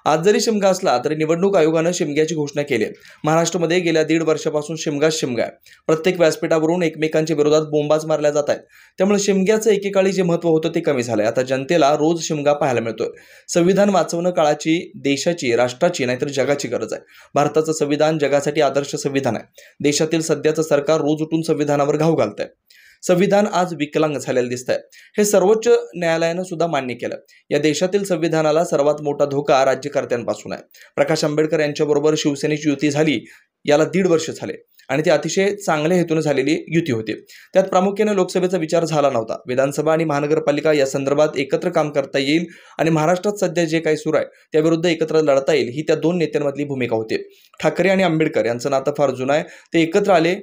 आज जरी शिमगा असला तरी निवडणूक आयोगानं शिमग्याची घोषणा केली आहे। महाराष्ट्रामध्ये गेल्या 1.5 वर्षापासून शिमगा आहे। प्रत्येक व्यासपीठावरून एकमेकांच्या विरोधात बोंबाच मारल्या जात आहेत। त्यामुळे शिमग्याचं एकेकाळी जे महत्त्व होतं ते कमी झालंय। आता जनतेला रोज शिमगा पाहायला मिळतोय। संविधान वाचवणं काळाची, देशाची, राष्ट्राची नाहीतर जगाची गरज आहे। भारताचं संविधान जगासाठी आदर्श संविधान आहे। देशातील सध्याचं सरकार रोज उठून संविधानावर घाव घालतंय। संविधान आज विकलांग झालेलं दिसतंय। हे सर्वोच्च न्यायालयानं सुद्धा मान्य केलं। या देशातील संविधानाला सर्वात मोठा धोका राज्यकर्त्यांपासून आहे। प्रकाश आंबेडकर यांच्याबरोबर शिवसेनेची युती झाली याला 1.5 वर्ष झाले आणि ती अतिशय चांगल्या हेतूने झालेली युती होती। त्यात प्रामुख्याने लोकसभेचा विचार झाला नव्हता। विधानसभा आणि महानगरपालिका या संदर्भात एकत्र काम करता येईल आणि महाराष्ट्रात सध्या जे काही सुरू आहे त्याविरुद्ध एकत्र लढता येईल ही त्या दोन नेत्यांमधली भूमिका होती। ठाकरे आणि आंबेडकर यांचं नातं फार जुनं आहे। ते एकत्र आले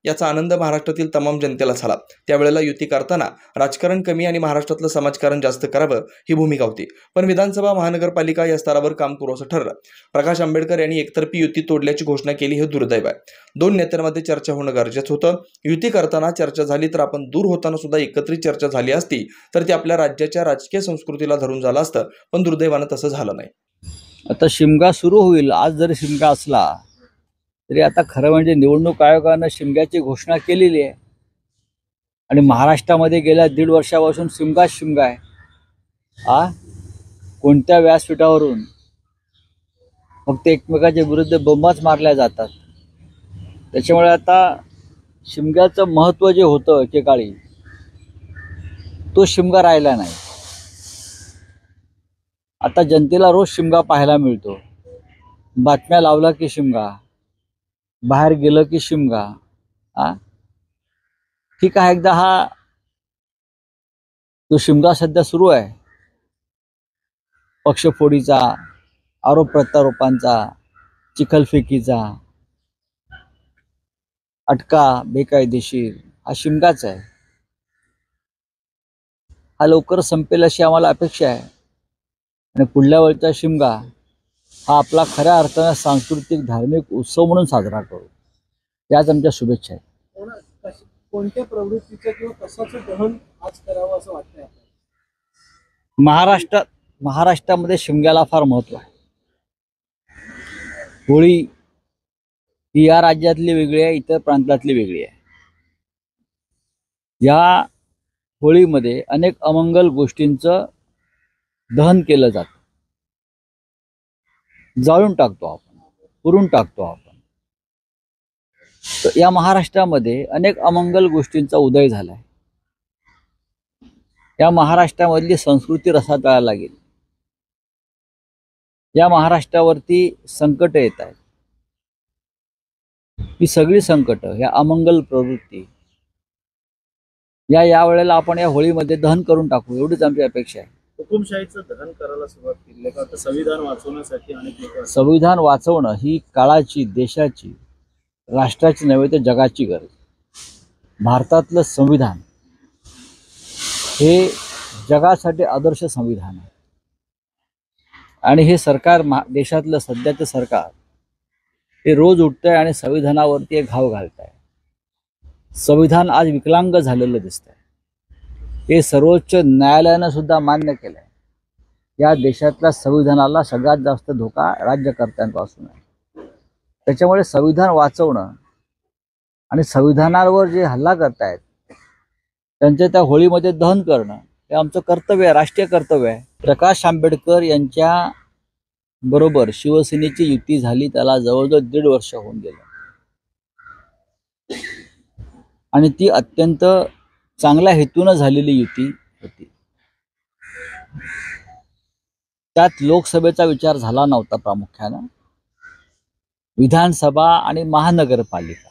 याचा आनंद महाराष्ट्रातील तमाम जनतेला झाला। त्यावेळेला युती करताना राजकारण कमी आणि महाराष्ट्रातलं समाजकारण जास्त करावं ही भूमिका होती। पण विधानसभा, महानगरपालिका या स्तरावर काम करू असं ठरलं। प्रकाश आंबेडकर यांनी एकतर्फी युती तोडल्याची घोषणा केली हे दुर्दैव आहे। दोन नेत्यांमध्ये चर्चा होणं गरजेचं होतं। युती करताना चर्चा झाली तर आपण दूर होताना सुद्धा एकत्रित चर्चा झाली असती तर ती आपल्या राज्याच्या राजकीय संस्कृतीला धरून झालं असतं, पण दुर्दैवानं तसं झालं नाही। आता शिमगा सुरू होईल। आज जरी शिमगा असला तरी आता खरं म्हणजे निवडणूक आयोगानं शिमग्याची घोषणा केलेली आहे आणि महाराष्ट्रामध्ये गेल्या 1.5 वर्षापासून शिमगा आहे। कोणत्या व्यासपीठावरून फक्त एकमेकाच्या विरुद्ध बोंबाच मारल्या जातात। त्याच्यामुळे आता शिमग्याचं महत्त्व जे होतं एकेकाळी तो शिमगा राहिला नाही। आता जनतेला रोज शिमगा पाहायला मिळतो। बातम्या लावला की शिमगा, बाहेर गेलं की शिमगा। ठीक आहे, एकदा हा जो शिमगा सध्या सुरू आहे पक्षफोडीचा, आरोप प्रत्यारोपांचा, चिखलफेकीचा, अटका बेकायदेशीर, हा शिमगाच आहे। हा लवकर संपेल अशी आम्हाला अपेक्षा आहे आणि पुढल्या वेळचा शिमगा हा आपला खऱ्या अर्थानं सांस्कृतिक धार्मिक उत्सव म्हणून साजरा करू, याच आमच्या शुभेच्छा आहेत। कोणत्या प्रवृत्तीचं किंवा कशाचं दहन आज करावं असं वाटतंय? महाराष्ट्रामध्ये शिमग्याला फार महत्त्व आहे। होळी ही या राज्यातली वेगळी आहे, इतर प्रांतातली वेगळी आहे। या होळीमध्ये अनेक अमंगल गोष्टींचं दहन केलं जातं, जाळून टाकतो आपण, पुरून टाकतो आपण। तर या महाराष्ट्रामध्ये अनेक अमंगल गोष्टींचा उदय झालाय। या महाराष्ट्रामधली संस्कृती रसातळाला लागेल। या महाराष्ट्रावरती संकट येत आहेत। ही सगळी संकट, या अमंगल प्रवृत्ती यावेळेला आपण या होळीमध्ये दहन करून टाकू, एवढीच आमची अपेक्षा आहे। हुकुमशाहीचं दहन करायला सुरुवात केली का? संविधान वाचवण्यासाठी अनेक लोक संविधान वाचवणं ही काळाची, देशाची, राष्ट्राची नव्हे तर जगाची गरज। भारतातलं संविधान हे जगासाठी आदर्श संविधान आहे आणि हे सरकार, देशातलं सध्याचं सरकार हे रोज उठतंय आणि संविधानावरती एक घाव घालतंय। संविधान आज विकलांग झालेलं दिसतंय। हे सर्वोच्च न्यायालयानं सुद्धा मान्य केलंय। या देशातल्या संविधानाला सगळ्यात जास्त धोका राज्यकर्त्यांपासून आहे। त्याच्यामुळे संविधान वाचवणं आणि संविधानावर जे हल्ला करतायत त्यांचे त्या होळीमध्ये दहन करणं हे आमचं कर्तव्य आहे, राष्ट्रीय कर्तव्य आहे। प्रकाश आंबेडकर यांच्या बरोबर शिवसेनेची युती झाली त्याला जवळजवळ 1.5 वर्ष होऊन गेलं आणि ती अत्यंत चांगल्या हेतूनं झालेली युती होती। त्यात लोकसभेचा विचार झाला नव्हता। प्रामुख्यानं विधानसभा आणि महानगरपालिका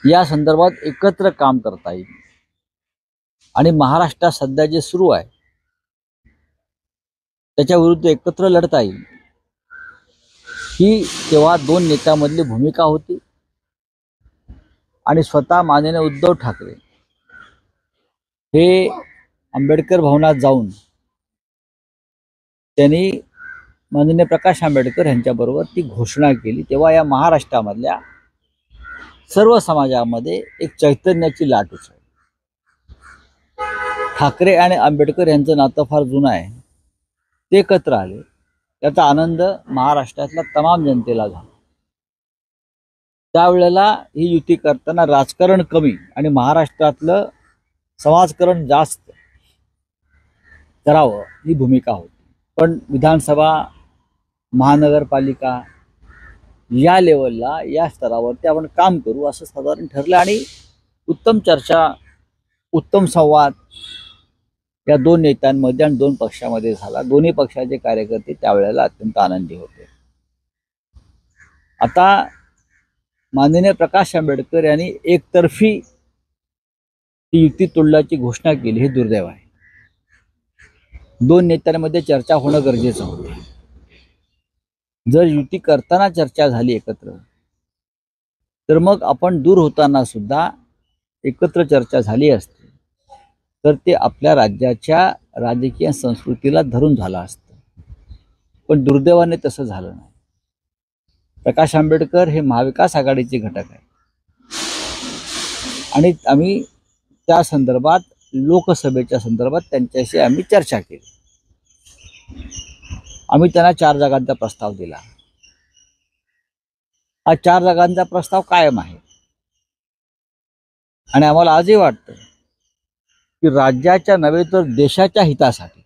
या संदर्भात एकत्र काम करता येईल आणि महाराष्ट्रात सध्या जे सुरू आहे त्याच्या विरुद्ध एकत्र लढता येईल, ही तेव्हा दोन नेत्यांमधली भूमिका होती। आणि स्वतः माननीय उद्धव ठाकरे हे आंबेडकर भवनात जाऊन त्यांनी माननीय प्रकाश आंबेडकर यांच्याबरोबर ती घोषणा केली। तेव्हा या महाराष्ट्रामधल्या सर्व समाजामध्ये एक चैतन्याची लाट उसळली। ठाकरे आणि आंबेडकर यांचं नातं फार जुनं आहे। ते एकत्र आले, त्याचा आनंद महाराष्ट्रातल्या तमाम जनतेला झाला. त्यावेळेला ही युती करताना राजकारण कमी आणि महाराष्ट्रातलं समाजकारण जास्त करावं ही भूमिका होती. पण विधानसभा, महानगरपालिका या लेवलला, या स्तरावरती आपण काम करू असं साधारण ठरलं आणि उत्तम चर्चा, उत्तम संवाद या दोन नेत्यांमध्ये आणि दोन पक्षामध्ये झाला. दोन्ही पक्षाचे कार्यकर्ते त्यावेळेला अत्यंत आनंदी होते. आता माननीय प्रकाश आंबेडकर यांनी एकतर्फी ही युती तोडल्याची घोषणा केली, हे दुर्दैव आहे. दोन नेत्यांमध्ये चर्चा होणं गरजेचं होतं. जर युती करताना चर्चा झाली एकत्र, तर मग आपण दूर होताना सुद्धा एकत्र चर्चा झाली असती, तर ते आपल्या राज्याच्या राजकीय संस्कृतीला धरून झालं असतं. पण दुर्दैवाने तसं झालं नाही. प्रकाश आंबेडकर हे महाविकास आघाडीचे घटक आहेत आणि आम्ही त्या संदर्भात, लोकसभेच्या संदर्भात त्यांच्याशी आम्ही चर्चा केली. आम्ही त्यांना 4 जागांचा प्रस्ताव दिला. हा 4 जागांचा प्रस्ताव कायम आहे आणि आम्हाला आजही वाटतं की राज्याच्या नव्हे तर देशाच्या हितासाठी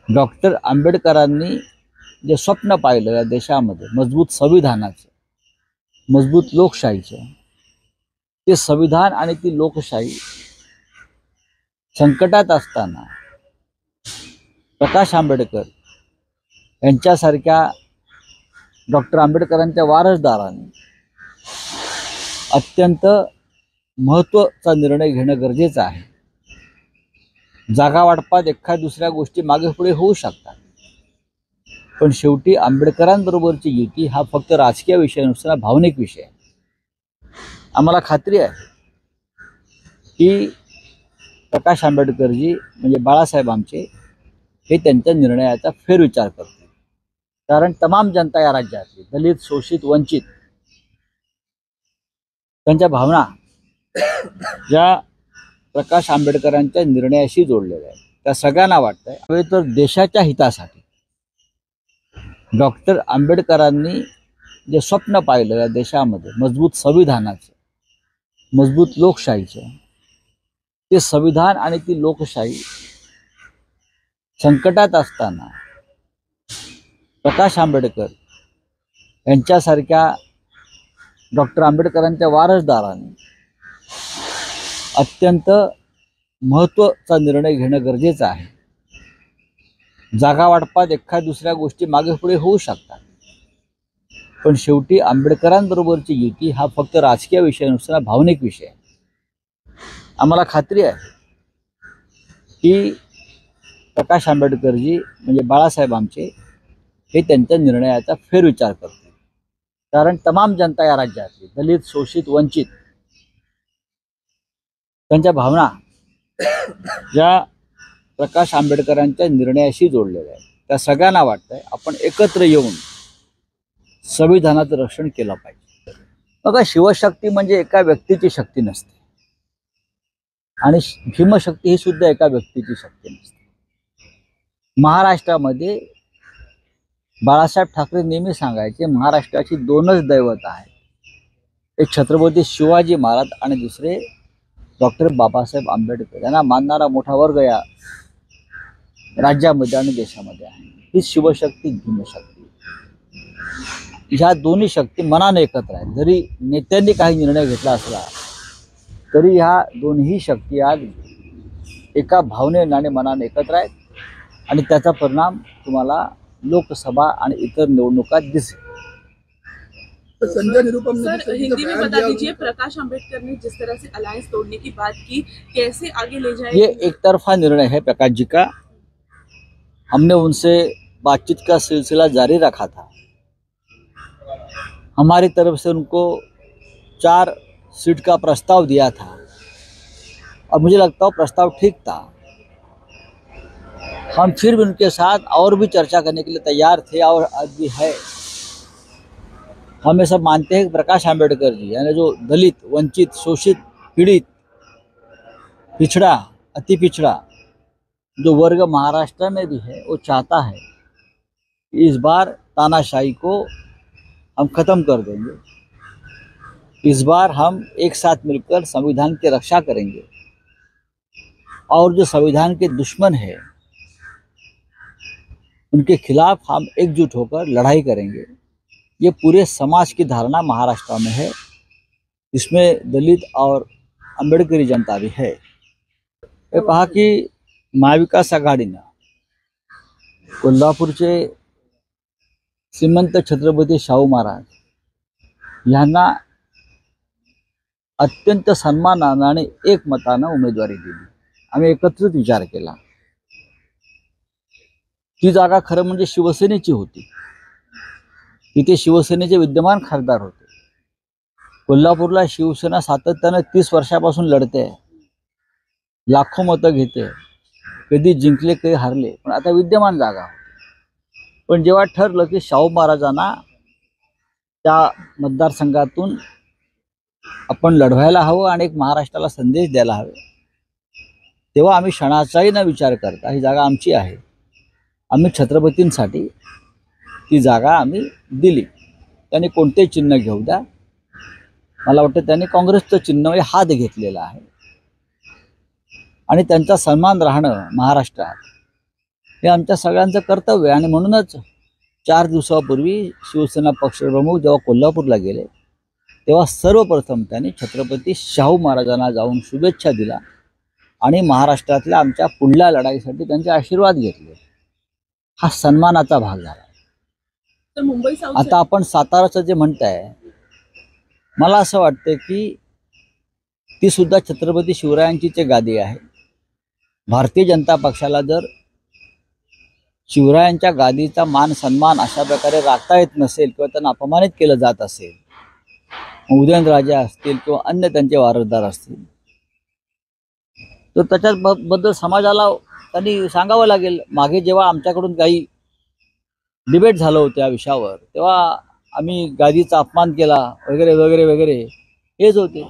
डॉक्टर आंबेडकरांनी जे स्वप्न पाहिलं या देशामध्ये मजबूत संविधानाचं, मजबूत लोकशाहीचं, ते संविधान आणि ती लोकशाही संकटात असताना प्रकाश आंबेडकर यांच्यासारख्या डॉक्टर आंबेडकरांच्या वारसदारांनी अत्यंत महत्त्वाचा निर्णय घेणं गरजेचं आहे. जागा वाटपात एखाद्या दुसऱ्या गोष्टी मागे पुढे होऊ शकतात, पण शेवटी आंबेडकरांबरोबरची युती हा फक्त राजकीय विषय नसताना भावनिक विषय आहे. आम्हाला खात्री आहे की प्रकाश आंबेडकरजी म्हणजे बाळासाहेब आमचे हे त्यांच्या निर्णयाचा फेरविचार करतील. कारण तमाम जनता या राज्यातली, दलित, शोषित, वंचित, त्यांच्या भावना ज्या प्रकाश आंबेडकरांच्या निर्णयाशी जोडलेल्या आहेत, त्या सगळ्यांना वाटतंय हवे तर देशाच्या हितासाठी डॉक्टर आंबेडकरांनी जे स्वप्न पाहिलं या देशामध्ये मजबूत संविधानाचं, मजबूत लोकशाहीचं, ते संविधान आणि ती लोकशाही संकटात असताना प्रकाश आंबेडकर यांच्यासारख्या डॉक्टर आंबेडकरांच्या वारसदारांनी अत्यंत महत्त्वाचा निर्णय घेणं गरजेचं आहे. जागा वाटपात एखाद्या दुसऱ्या गोष्टी मागे पुढे होऊ शकतात, पण शेवटी आंबेडकरांबरोबरची युती हा फक्त राजकीय विषय नसताना भावनिक विषय आहे. आम्हाला खात्री आहे की प्रकाश आंबेडकरजी म्हणजे बाळासाहेब आमचे हे त्यांच्या निर्णयाचा फेरविचार करतील. कारण तमाम जनता या राज्यातली, दलित, शोषित, वंचित, त्यांच्या भावना ज्या प्रकाश आंबेडकरांच्या निर्णयाशी जोडलेल्या आहेत, त्या सगळ्यांना वाटतंय आपण एकत्र येऊन संविधानाचं रक्षण केलं पाहिजे. बघा, शिवशक्ती म्हणजे एका व्यक्तीची शक्ती नसते आणि भीमशक्ती ही सुद्धा एका व्यक्तीची शक्ती नसते. महाराष्ट्रामध्ये बाळासाहेब ठाकरे नेहमी सांगायचे, महाराष्ट्राची 2च दैवत आहेत, एक छत्रपती शिवाजी महाराज आणि दुसरे डॉक्टर बाबासाहेब आंबेडकर. यांना मानणारा मोठा वर्ग या राज्यामध्ये आणि देशामध्ये आहे. ही शिवशक्ती, भीमशक्ती, ह्या दोन्ही शक्ती मनाने एकत्र आहेत. जरी नेत्यांनी काही निर्णय घेतला असला तरी ह्या दोन्ही शक्ती आज एका भावनेने आणि मनाने एकत्र आहेत आणि त्याचा परिणाम तुम्हाला लोकसभा आणि इतर निवडणुकात दिसेल. संजय निरुपम सर, हिंदी में बता दीजिए, प्रकाश आंबेडकर ने जिस तरह से अलायंस तोड़ने की बात की, कैसे आगे ले जाएंगे? ये एक तरफा निर्णय है प्रकाश जी का. हमने उनसे बातचीत का सिलसिला जारी रखा था. हमारी तरफ से उनको 4 सीट का प्रस्ताव दिया था और मुझे लगता है प्रस्ताव ठीक था. हम फिर भी उनके साथ और भी चर्चा करने के लिए तैयार थे और आज भी है. हम ये सब मानते हैं कि प्रकाश आंबेडकर जी यानी जो दलित, वंचित, शोषित, पीड़ित, पिछड़ा, अति पिछड़ा जो वर्ग महाराष्ट्र में भी है, वो चाहता है इस बार तानाशाही को हम खत्म कर देंगे। इस बार हम एक साथ मिलकर संविधान की रक्षा करेंगे और जो संविधान के दुश्मन है उनके खिलाफ हम एकजुट होकर लड़ाई करेंगे। ये पूरे समाज की धारणा महाराष्ट्र में है, इसमें दलित और आंबेडकरी जनता भी है। हे पहा की महाविकास आघाडीनं कोल्हापूरचे श्रीमंत छत्रपती शाहू महाराज यांना अत्यंत सन्मानानं आणि एकमतानं उमेदवारी दिली। आम्ही एकत्रित विचार केला। ती जागा खरं म्हणजे शिवसेनेची होती, तिथे शिवसेनेचे विद्यमान खासदार होते। कोल्हापूरला शिवसेना सातत्यानं 30 वर्षापासून लढते, लाखो मतं घेते, कधी जिंकले कधी हारले, पण आता विद्यमान जागा होती। पण जेव्हा ठरलं की शाहू महाराजांना त्या मतदारसंघातून आपण लढवायला हवं आणि एक महाराष्ट्राला संदेश द्यायला हवे, तेव्हा आम्ही क्षणाचाही न विचार करता ही जागा आमची आहे, आम्ही छत्रपतींसाठी ती जागा आम्ही दिली। त्यांनी कोणते चिन्ह घेऊ द्या, मला वाटतं त्यांनी काँग्रेसचं चिन्ह हात घेतलेला आहे आणि त्यांचा सन्मान राहणं महाराष्ट्रात हे आमच्या सगळ्यांचं कर्तव्य आहे। आणि म्हणूनच 4 दिवसापूर्वी शिवसेना पक्षप्रमुख जेव्हा कोल्हापूरला गेले तेव्हा सर्वप्रथम त्यांनी छत्रपती शाहू महाराजांना जाऊन शुभेच्छा दिल्या आणि महाराष्ट्रातल्या आमच्या पुढल्या लढाईसाठी त्यांचे आशीर्वाद घेतले। हा सन्मानाचा भाग झाला। तर मुंबई साऊथ आता आपण साताराचं जे म्हणताय, मला असं वाटतं की ती सुद्धा छत्रपती शिवरायांचीच गादी आहे। भारतीय जनता पक्षाला जर शिवरायांच्या गादीचा मान सन्मान अशा प्रकारे राखता येत नसेल किंवा त्यांना अपमानित केलं जात असेल, उदयनराजे असतील किंवा अन्य त्यांचे वारसदार असतील, तर त्याच्याबद्दल समाजाला त्यांनी सांगावं लागेल। मागे जेव्हा आमच्याकडून काही डिबेट झालं होतं या विषयावर, तेव्हा आम्ही गादीचा अपमान केला वगैरे वगैरे वगैरे हेच होते।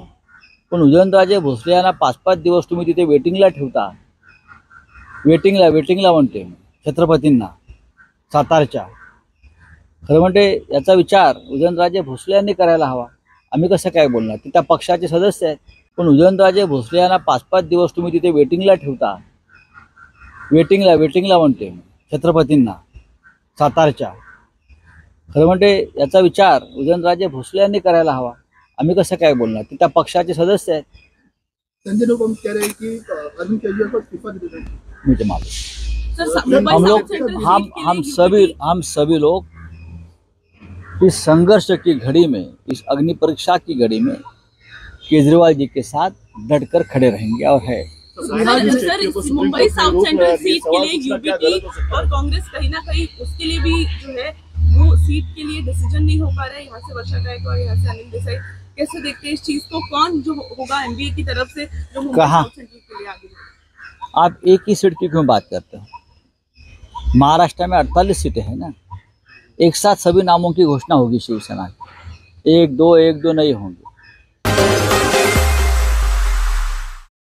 पण उदयनराजे भोसले यांना 5-5 दिवस तुम्ही तिथे वेटिंगला ठेवता, वेटिंगला म्हणते छत्रपतींना सातारच्या, खरं म्हणजे याचा विचार उदयनराजे भोसले यांनी करायला हवा। आम्ही कसं काय बोलणार, ते त्या पक्षाचे सदस्य आहेत। पण उदयनराजे भोसले यांना 5-5 दिवस तुम्ही तिथे वेटिंगला ठेवता, वेटिंगला म्हणते छत्रपतींना सातारच्या, खरं म्हणजे याचा विचार उदयनराजे भोसले यांनी करायला हवा। आम्ही कसं काय बोलणार, ते त्या पक्षाचे सदस्य आहेत। संजय निरुपम कह रहे हैं कि अरविंद केजरीवाल को इस्तीफा दे देना। मुझे मालूम, सर मुंबई हम साउथ लोग सेंट्रल हम सभी लोग इस संघर्ष की घड़ी में, इस अग्नि परीक्षा की घड़ी में केजरीवाल जी के साथ डटकर खड़े रहेंगे और है। Sir Mumbai south central seat के लिए यूपीपी और कांग्रेस कहीं ना कहीं उसके लिए भी जो है वो सीट के लिए डिसीजन नहीं हो पा रहा है। यहाँ से वर्षा गायकवाड़, यहाँ से अनिल देसाई, कैसे देखते हैं इस चीज को? कौन जो होगा एमबीए की तरफ से जो मुंबई कहाँ? साउथ सेंट्रल के लिए आगे बढ़ेगा? आप एक ही सीट की क्यों बात करते हो? महाराष्ट्र में 48 सीटें हैं ना, एक साथ सभी नामों की घोषणा होगी शिवसेना की, 1-2 नहीं होंगी।